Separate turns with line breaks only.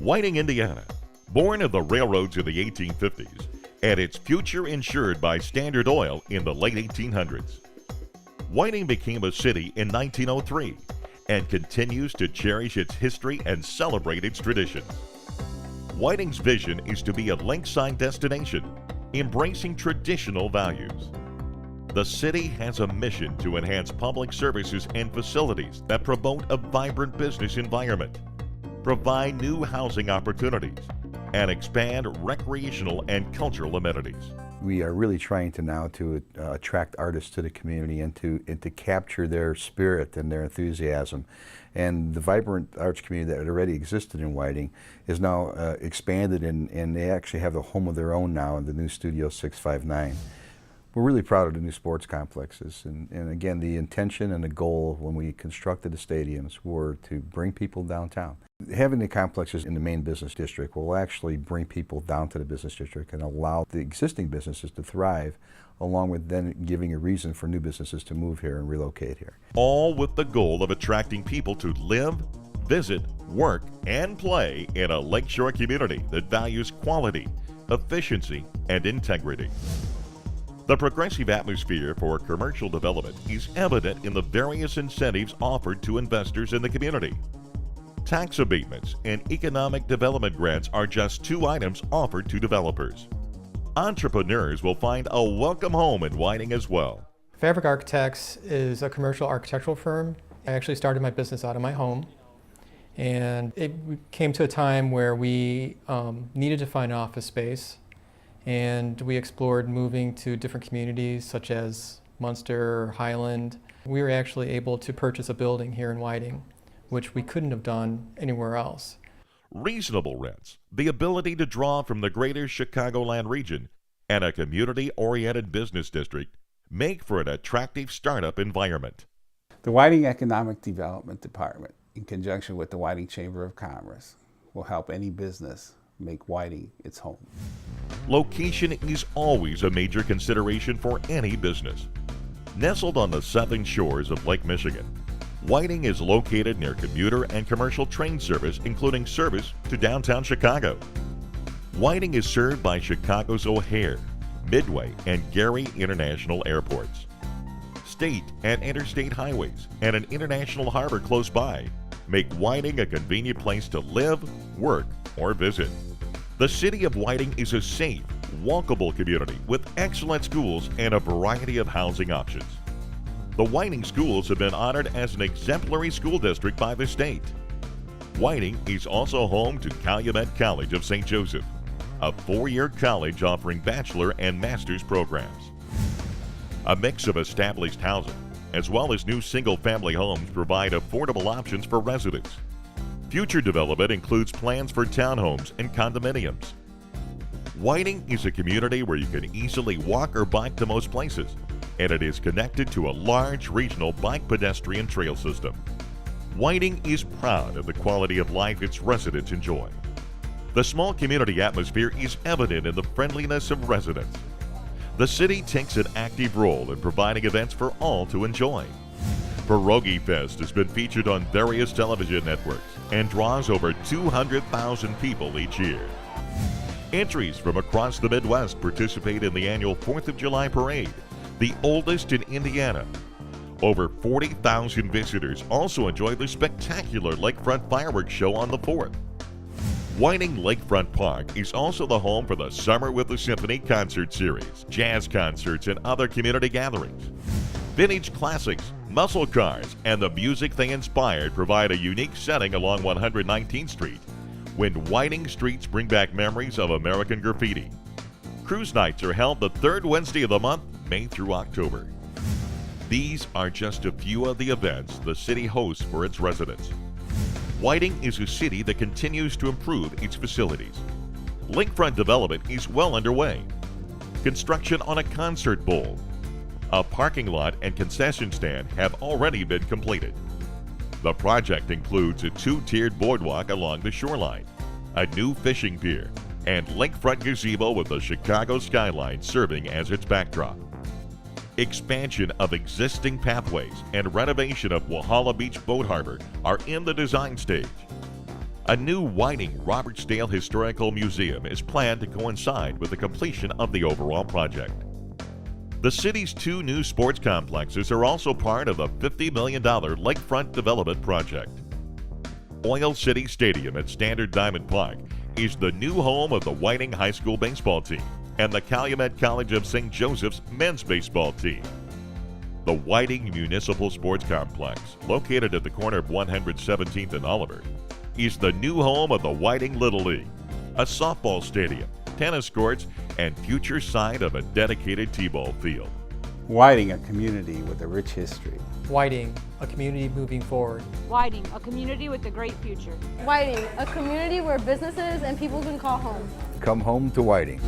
Whiting, Indiana, born of the railroads in the 1850s, and its future insured by Standard Oil in the late 1800s. Whiting became a city in 1903 and continues to cherish its history and celebrate its traditions. Whiting's vision is to be a lakeside destination, embracing traditional values. The city has a mission to enhance public services and facilities that promote a vibrant business environment, provide new housing opportunities, and expand recreational and cultural amenities.
We are really trying to now attract artists to the community and to capture their spirit and their enthusiasm. And the vibrant arts community that already existed in Whiting is now expanded, and they actually have a home of their own now in the new Studio 659. We're really proud of the new sports complexes, and again, the intention and the goal when we constructed the stadiums were to bring people downtown. Having the complexes in the main business district will actually bring people down to the business district and allow the existing businesses to thrive, along with then giving a reason for new businesses to move here and relocate here.
All with the goal of attracting people to live, visit, work, and play in a lakeshore community that values quality, efficiency, and integrity. The progressive atmosphere for commercial development is evident in the various incentives offered to investors in the community. Tax abatements and economic development grants are just two items offered to developers. Entrepreneurs will find a welcome home in Whiting as well.
Fabric Architects is a commercial architectural firm. I actually started my business out of my home, and it came to a time where we needed to find office space, and we explored moving to different communities such as Munster, Highland. We were actually able to purchase a building here in Whiting, which we couldn't have done anywhere else.
Reasonable rents, the ability to draw from the greater Chicagoland region, and a community-oriented business district make for an attractive startup environment.
The Whiting Economic Development Department, in conjunction with the Whiting Chamber of Commerce, will help any business make Whiting its home.
Location is always a major consideration for any business. Nestled on the southern shores of Lake Michigan, Whiting is located near commuter and commercial train service, including service to downtown Chicago. Whiting is served by Chicago's O'Hare, Midway, and Gary International Airports. State and interstate highways and an international harbor close by make Whiting a convenient place to live, work, or visit. The city of Whiting is a safe, walkable community with excellent schools and a variety of housing options. The Whiting schools have been honored as an exemplary school district by the state. Whiting is also home to Calumet College of St. Joseph, a four-year college offering bachelor and master's programs. A mix of established housing, as well as new single-family homes, provide affordable options for residents. Future development includes plans for townhomes and condominiums. Whiting is a community where you can easily walk or bike to most places, and it is connected to a large regional bike pedestrian trail system. Whiting is proud of the quality of life its residents enjoy. The small community atmosphere is evident in the friendliness of residents. The city takes an active role in providing events for all to enjoy. Pierogi Fest has been featured on various television networks and draws over 200,000 people each year. Entries from across the Midwest participate in the annual 4th of July Parade, the oldest in Indiana. Over 40,000 visitors also enjoy the spectacular Lakefront Fireworks Show on the 4th. Whiting Lakefront Park is also the home for the Summer with the Symphony concert series, jazz concerts, and other community gatherings. Vintage classics, muscle cars, and the music they inspired provide a unique setting along 119th Street, when Whiting streets bring back memories of American graffiti. Cruise nights are held the third Wednesday of the month, May through October. These are just a few of the events the city hosts for its residents. Whiting is a city that continues to improve its facilities. Lakefront development is well underway. Construction on a concert bowl, a parking lot, and concession stand have already been completed. The project includes a two-tiered boardwalk along the shoreline, a new fishing pier, and lakefront gazebo with the Chicago skyline serving as its backdrop. Expansion of existing pathways and renovation of Walhalla Beach Boat Harbor are in the design stage. A new Whiting Robertsdale Historical Museum is planned to coincide with the completion of the overall project. The city's 2 new sports complexes are also part of a $50 million lakefront development project. Oil City Stadium at Standard Diamond Park is the new home of the Whiting High School baseball team and the Calumet College of St. Joseph's men's baseball team. The Whiting Municipal Sports Complex, located at the corner of 117th and Oliver, is the new home of the Whiting Little League, a softball stadium, tennis courts, and future site of a dedicated t-ball field.
Whiting, a community with a rich history.
Whiting, a community moving forward.
Whiting, a community with a great future.
Whiting, a community where businesses and people can call home.
Come home to Whiting.